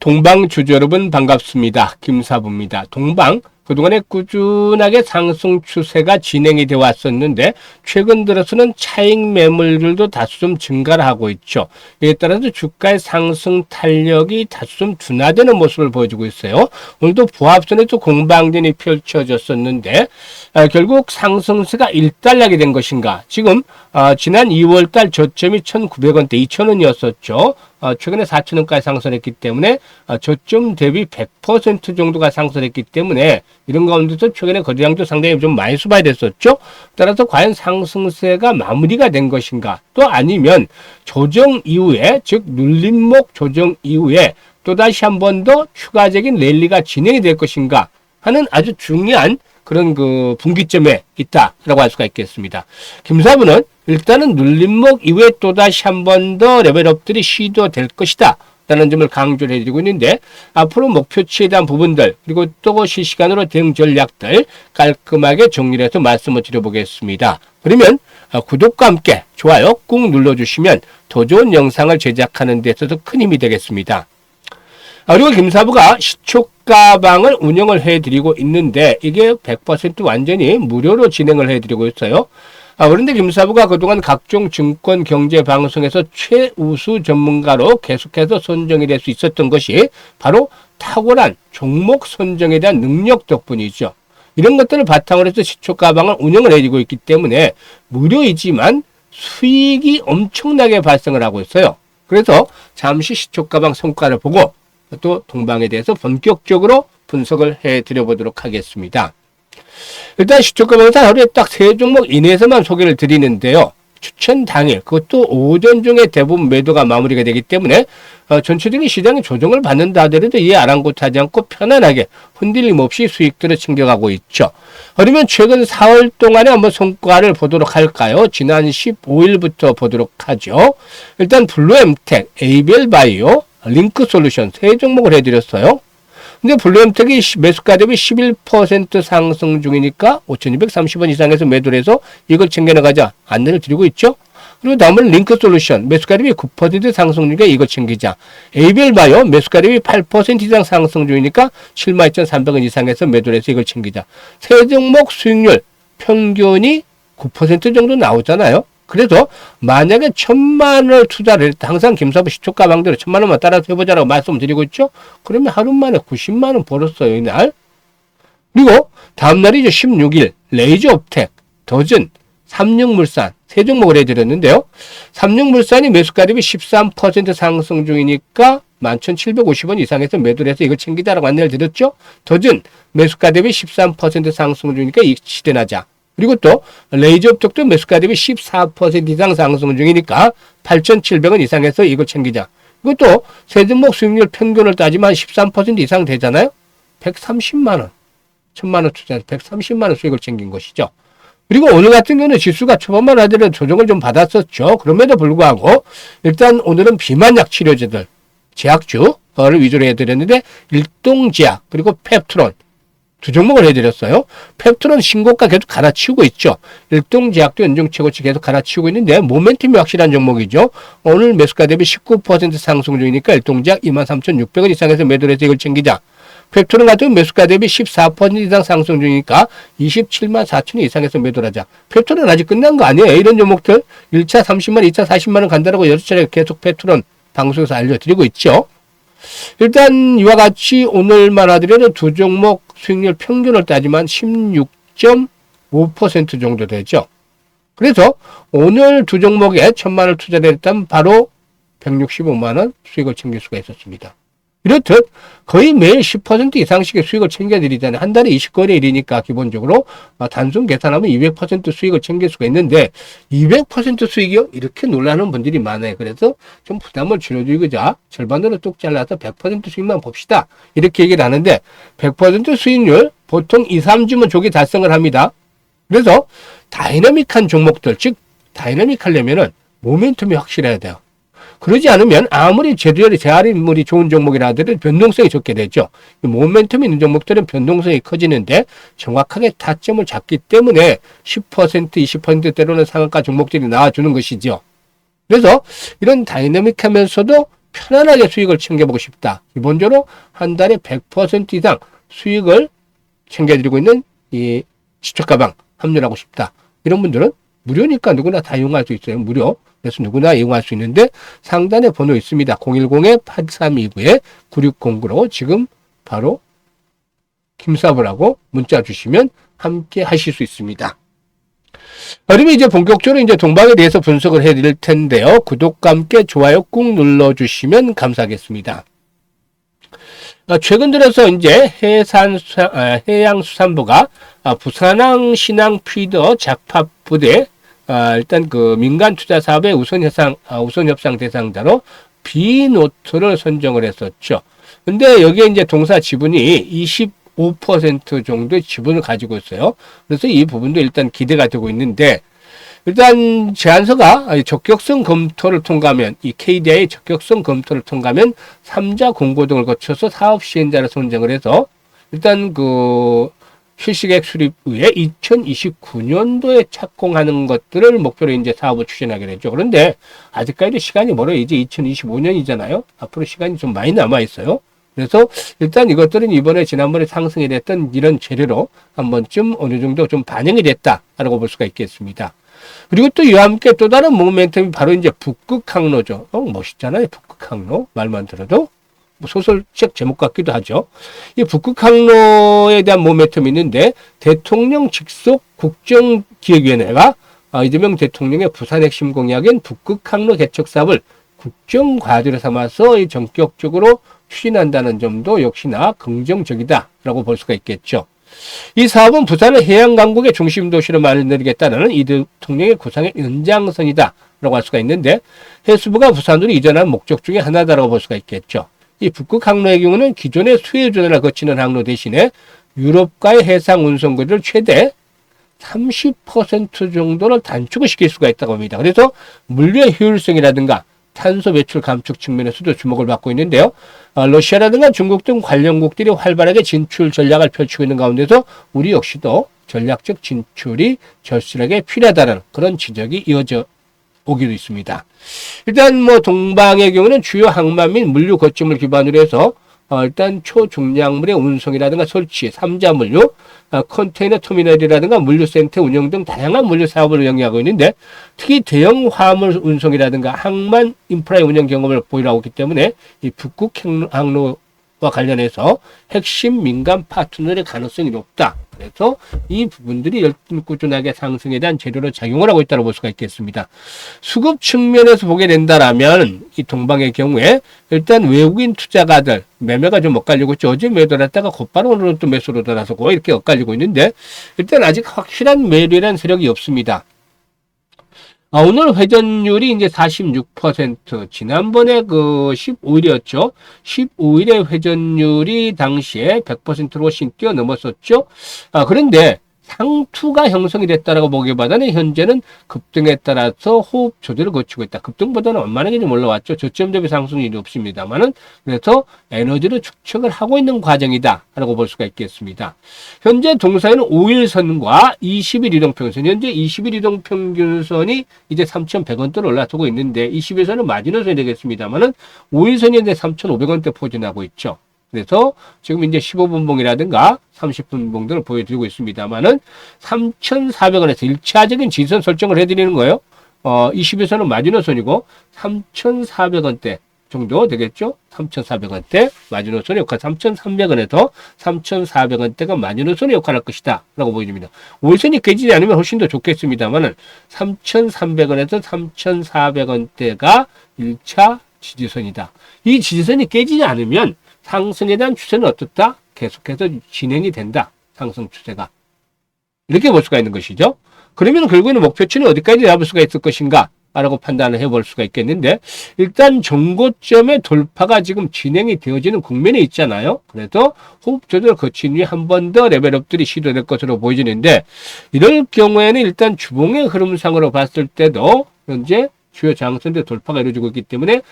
동방 주주 여러분 반갑습니다. 김사부입니다. 동방 그동안에 꾸준하게 상승 추세가 진행이 되어 왔었는데 최근 들어서는 차익 매물들도 다소 좀 증가를 하고 있죠. 이에 따라서 주가의 상승 탄력이 다소 좀 둔화되는 모습을 보여주고 있어요. 오늘도 부합선에 또 공방전이 펼쳐졌었는데 결국 상승세가 일단락이 된 것인가. 지금 지난 2월달 저점이 1,900원대 2,000원이었었죠. 최근에 4,000원까지 상승했기 때문에 저점 대비 100% 정도가 상승했기 때문에 이런 가운데서 최근에 거래량도 상당히 좀 많이 수반이 됐었죠. 따라서 과연 상승세가 마무리가 된 것인가, 또 아니면 조정 이후에, 즉 눌림목 조정 이후에 또다시 한 번 더 추가적인 랠리가 진행이 될 것인가 하는 아주 중요한 그런 그 분기점에 있다라고 할 수가 있겠습니다. 김사부는 일단은 눌림목 이후에 또다시 한 번 더 레벨업들이 시도될 것이다 라는 점을 강조를 해드리고 있는데, 앞으로 목표치에 대한 부분들 그리고 또 실시간으로 대응 전략들 깔끔하게 정리를 해서 말씀을 드려보겠습니다. 그러면 구독과 함께 좋아요 꾹 눌러주시면 더 좋은 영상을 제작하는 데 있어서 큰 힘이 되겠습니다. 그리고 김사부가 시초가방을 운영을 해드리고 있는데 이게 100% 완전히 무료로 진행을 해드리고 있어요. 그런데 김사부가 그동안 각종 증권 경제 방송에서 최우수 전문가로 계속해서 선정이 될 수 있었던 것이 바로 탁월한 종목 선정에 대한 능력 덕분이죠. 이런 것들을 바탕으로 해서 시초가방을 운영을 해드리고 있기 때문에 무료이지만 수익이 엄청나게 발생을 하고 있어요. 그래서 잠시 시초가방 성과를 보고 또 동방에 대해서 본격적으로 분석을 해드려보도록 하겠습니다. 일단 시초가방에서 하루에 딱 3종목 이내에서만 소개를 드리는데요. 추천 당일, 그것도 오전 중에 대부분 매도가 마무리가 되기 때문에 전체적인 시장이 조정을 받는다 하더라도 이에 아랑곳하지 않고 편안하게 흔들림 없이 수익들을 챙겨가고 있죠. 그러면 최근 4월 동안에 한번 성과를 보도록 할까요? 지난 15일부터 보도록 하죠. 일단 블루엠텍, ABL바이오, 링크솔루션 3종목을 해드렸어요. 근데 블루엠텍이 매수가 대비 11% 상승 중이니까 5,230원 이상에서 매도를 해서 이걸 챙겨나가자 안내를 드리고 있죠. 그리고 다음은 링크솔루션 매수가 대비 9% 상승 중이니까 이걸 챙기자. ABL바이오 매수가 대비 8% 이상 상승 중이니까 72,300원 이상에서 매도를 해서 이걸 챙기자. 세 종목 수익률 평균이 9% 정도 나오잖아요. 그래서 만약에 1,000만원을 투자를 했다. 항상 김사부 시초가방대로 1,000만원만 따라서 해보자라고 말씀드리고 있죠. 그러면 하루 만에 90만원 벌었어요, 이날. 그리고 다음날이죠. 16일 레이저옵텍, 더즌, 삼육물산 세 종목을 해드렸는데요. 삼육물산이 매수가 대비 13% 상승 중이니까 11,750원 이상에서 매도를 해서 이걸 챙기자라고 안내를 드렸죠. 더즌 매수가 대비 13% 상승 중이니까 이익 실현하자. 그리고 또 레이저옵텍도 매수가 대비 14% 이상 상승 중이니까 8,700원 이상에서 이걸 챙기자. 이것도 세 종목 수익률 평균을 따지면 13% 이상 되잖아요. 130만원. 1,000만원 투자해서 130만원 수익을 챙긴 것이죠. 그리고 오늘 같은 경우는 지수가 초반만 하더라도 조정을 좀 받았었죠. 그럼에도 불구하고 일단 오늘은 비만약 치료제들, 제약주를 위주로 해드렸는데 일동제약 그리고 펩트론 두 종목을 해드렸어요. 펩트론 신고가 계속 갈아치우고 있죠. 일동제약도 연중 최고치 계속 갈아치우고 있는데 모멘텀이 확실한 종목이죠. 오늘 매수가 대비 19% 상승 중이니까 일동제약 23,600원 이상에서 매도를 해서 이걸 챙기자. 펩트론 같은 매수가 대비 14% 이상 상승 중이니까 274,000원 이상에서 매도를 하자. 펩트론 아직 끝난 거 아니에요. 이런 종목들 1차 30만원, 2차 40만원 간다라고 여러 차례 계속 펩트론 방송에서 알려드리고 있죠. 일단 이와 같이 오늘만 하더라도 두 종목 수익률 평균을 따지면 16.5% 정도 되죠. 그래서 오늘 두 종목에 1,000만원을 투자를 했다면 바로 165만원 수익을 챙길 수가 있었습니다. 이렇듯 거의 매일 10% 이상씩의 수익을 챙겨드리잖아요. 한 달에 20거래 일이니까 기본적으로 단순 계산하면 200% 수익을 챙길 수가 있는데 200% 수익이요? 이렇게 놀라는 분들이 많아요. 그래서 좀 부담을 줄여주고자 절반으로 뚝 잘라서 100% 수익만 봅시다. 이렇게 얘기를 하는데 100% 수익률 보통 2, 3주면 조기 달성을 합니다. 그래서 다이나믹한 종목들, 즉 다이나믹하려면은 모멘텀이 확실해야 돼요. 그러지 않으면 아무리 재활인물이 좋은 종목이라 하더라도 변동성이 적게 되죠. 모멘텀이 있는 종목들은 변동성이 커지는데 정확하게 타점을 잡기 때문에 10%, 20%대로는 상한가 종목들이 나와주는 것이죠. 그래서 이런 다이내믹하면서도 편안하게 수익을 챙겨보고 싶다. 기본적으로 한 달에 100% 이상 수익을 챙겨드리고 있는 이 지적가방 합류하고 싶다. 이런 분들은 무료니까 누구나 다 이용할 수 있어요. 무료. 그래서 누구나 이용할 수 있는데 상단에 번호 있습니다. 010-8329-9609로 지금 바로 김사부라고 문자 주시면 함께 하실 수 있습니다. 그러면 이제 본격적으로 이제 동방에 대해서 분석을 해드릴 텐데요. 구독과 함께 좋아요 꾹 눌러주시면 감사하겠습니다. 최근 들어서 이제 해양수산부가 부산항 신항 피더 작파 부대 일단 그 민간 투자 사업의 우선 협상 대상자로 B노트를 선정을 했었죠. 근데 여기에 이제 동사 지분이 25% 정도의 지분을 가지고 있어요. 그래서 이 부분도 일단 기대가 되고 있는데, 일단 제안서가 적격성 검토를 통과하면, 이 KDI의 적격성 검토를 통과하면 3자 공고 등을 거쳐서 사업 시행자를 선정을 해서 일단 그 실시계획 수립 후에 2029년도에 착공하는 것들을 목표로 이제 사업을 추진하게 되죠. 그런데 아직까지 시간이 멀어요. 이제 2025년이잖아요. 앞으로 시간이 좀 많이 남아 있어요. 그래서 일단 이것들은 이번에 지난번에 상승이 됐던 이런 재료로 한 번쯤 어느 정도 좀 반영이 됐다라고 볼 수가 있겠습니다. 그리고 또 이와 함께 또 다른 모멘텀이 바로 이제 북극 항로죠. 멋있잖아요. 북극 항로. 말만 들어도 소설책 제목 같기도 하죠. 이 북극 항로에 대한 모멘텀이 있는데 대통령 직속 국정기획위원회가 이재명 대통령의 부산 핵심 공약인 북극 항로 개척 사업을 국정 과제로 삼아서 전격적으로 추진한다는 점도 역시나 긍정적이다라고 볼 수가 있겠죠. 이 사업은 부산을 해양 강국의 중심 도시로 만들겠다는 이 대통령의 구상의 연장선이다라고 할 수가 있는데 해수부가 부산으로 이전한 목적 중에 하나다라고 볼 수가 있겠죠. 이 북극 항로의 경우는 기존의 수해전을 거치는 항로 대신에 유럽과의 해상 운송 거리를 최대 30% 정도를 단축을 시킬 수가 있다고 합니다. 그래서 물류의 효율성이라든가 탄소 배출 감축 측면에서도 주목을 받고 있는데요. 러시아라든가 중국 등 관련국들이 활발하게 진출 전략을 펼치고 있는 가운데서 우리 역시도 전략적 진출이 절실하게 필요하다는 그런 지적이 이어져 오기도 있습니다. 일단 뭐 동방의 경우는 주요 항만 및 물류 거점을 기반으로 해서 일단 초중량물의 운송이라든가 설치, 3자 물류, 컨테이너 터미널이라든가 물류센터 운영 등 다양한 물류 사업을 영위하고 있는데 특히 대형 화물 운송이라든가 항만 인프라의 운영 경험을 보유하고 있기 때문에 이 북극 항로와 관련해서 핵심 민간 파트너의 가능성이 높다. 그래서 이 부분들이 꾸준하게 상승에 대한 재료로 작용을 하고 있다고 볼 수가 있겠습니다. 수급 측면에서 보게 된다라면 이 동방의 경우에 일단 외국인 투자가들 매매가 좀 엇갈리고 있죠. 어제 매도했다가 곧바로 오늘은 또 매수로 돌아서고 이렇게 엇갈리고 있는데 일단 아직 확실한 매도라는 세력이 없습니다. 오늘 회전율이 이제 46%, 지난번에 그 15일이었죠. 15일에 회전율이 당시에 100%로 훨씬 뛰어넘었었죠. 그런데 상투가 형성이 됐다라고 보기보다는 현재는 급등에 따라서 호흡 조절을 거치고 있다. 급등보다는 얼마나 좀 올라왔죠. 저점 대비 상승률이 없습니다만은 그래서 에너지를 축적을 하고 있는 과정이다라고 볼 수가 있겠습니다. 현재 동사에는 5일선과 20일 이동평균선, 현재 20일 이동평균선이 이제 3,100원대로 올라서고 있는데 20일선은 마지노선이 되겠습니다만은 5일선이 현재 3,500원대 포진하고 있죠. 그래서 지금 이제 15분봉이라든가 30분봉 등을 보여드리고 있습니다만은 3,400원에서 1차적인 지지선 설정을 해드리는 거예요. 20에서는 마지노선이고 3,400원대 정도 되겠죠. 3,400원대 마지노선의 역할, 3,300원에서 3,400원대가 마지노선의 역할을 할 것이다 라고 보여집니다. 5일선이 깨지지 않으면 훨씬 더 좋겠습니다만은 3,300원에서 3,400원대가 1차 지지선이다. 이 지지선이 깨지지 않으면 상승에 대한 추세는 어떻다? 계속해서 진행이 된다. 상승 추세가. 이렇게 볼 수가 있는 것이죠. 그러면 결국에는 목표치는 어디까지 잡을 수가 있을 것인가? 라고 판단을 해볼 수가 있겠는데 일단 정고점의 돌파가 지금 진행이 되어지는 국면에 있잖아요. 그래서 호흡 조절을 거친 후에 한 번 더 레벨업들이 시도될 것으로 보여지는데 이럴 경우에는 일단 주봉의 흐름상으로 봤을 때도 현재 주요 장선대 돌파가 이루어지고 있기 때문에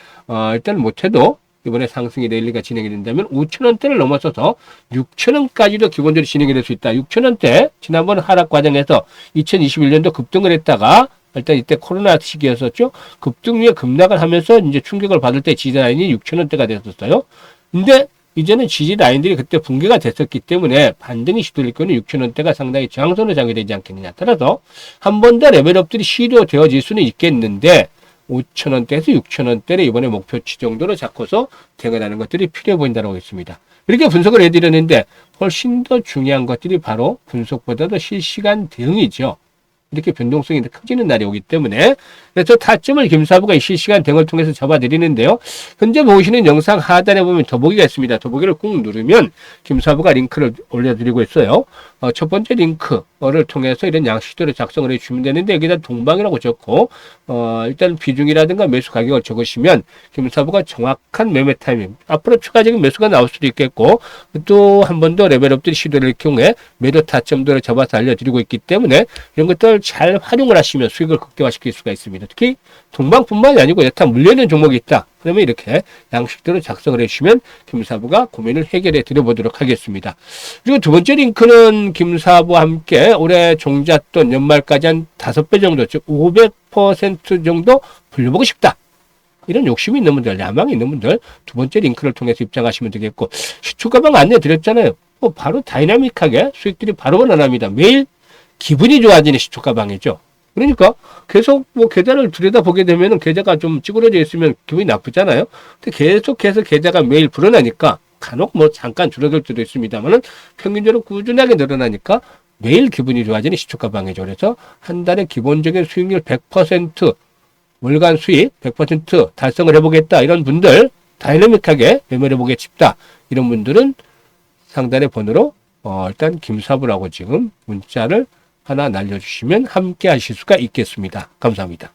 일단 못해도 이번에 상승이 내일리가 진행이 된다면 5,000원대를 넘어서서 6,000원까지도 기본적으로 진행이 될 수 있다. 6,000원대 지난번 하락 과정에서 2021년도 급등을 했다가 일단 이때 코로나 시기였었죠. 급등위에 급락을 하면서 이제 충격을 받을 때 지지 라인이 6,000원대가 됐었어요. 근데 이제는 지지 라인들이 그때 붕괴가 됐었기 때문에 반등이 시도될 경우는 6,000원대가 상당히 저항선으로 작용되지 않겠느냐. 따라서 한 번 더 레벨업들이 시도되어질 수는 있겠는데 5,000원대에서 6,000원대를 이번에 목표치 정도로 잡고서 대응하는 것들이 필요해 보인다고 했습니다. 이렇게 분석을 해드렸는데 훨씬 더 중요한 것들이 바로 분석보다도 실시간 대응이죠. 이렇게 변동성이 커지는 날이 오기 때문에 그래서 타점을 김사부가 이 실시간 대응을 통해서 잡아드리는데요. 현재 보시는 영상 하단에 보면 더보기가 있습니다. 더보기를 꾹 누르면 김사부가 링크를 올려드리고 있어요. 첫 번째 링크를 통해서 이런 양식들을 작성을 해주시면 되는데 여기다 동방이라고 적고 일단 비중이라든가 매수 가격을 적으시면 김사부가 정확한 매매 타이밍 앞으로 추가적인 매수가 나올 수도 있겠고 또 한 번 더 레벨업들이 시도될 경우에 매도 타점들을 잡아서 알려드리고 있기 때문에 이런 것들 잘 활용을 하시면 수익을 극대화시킬 수가 있습니다. 특히 동방뿐만이 아니고 여타 물려있는 종목이 있다. 그러면 이렇게 양식들을 작성을 해주시면 김사부가 고민을 해결해 드려보도록 하겠습니다. 그리고 두 번째 링크는 김사부와 함께 올해 종잣돈 연말까지 한 5배 정도, 즉 500% 정도 불려보고 싶다. 이런 욕심이 있는 분들, 야망이 있는 분들 두 번째 링크를 통해서 입장하시면 되겠고 시초가방 안내 드렸잖아요. 바로 다이나믹하게 수익들이 바로 일어납니다. 매일 기분이 좋아지는 시초가방이죠. 그러니까 계속 계좌를 들여다보게 되면 계좌가 좀 찌그러져 있으면 기분이 나쁘잖아요. 근데 계속해서 계좌가 매일 불어나니까 간혹 잠깐 줄어들 때도 있습니다만은 평균적으로 꾸준하게 늘어나니까 매일 기분이 좋아지는 시초가방이죠. 그래서 한 달에 기본적인 수익률 100% 월간 수익 100% 달성을 해보겠다. 이런 분들 다이내믹하게 매매를 해보겠 싶다. 이런 분들은 상단의 번호로 일단 김사부라고 지금 문자를 하나 날려주시면 함께 하실 수가 있겠습니다. 감사합니다.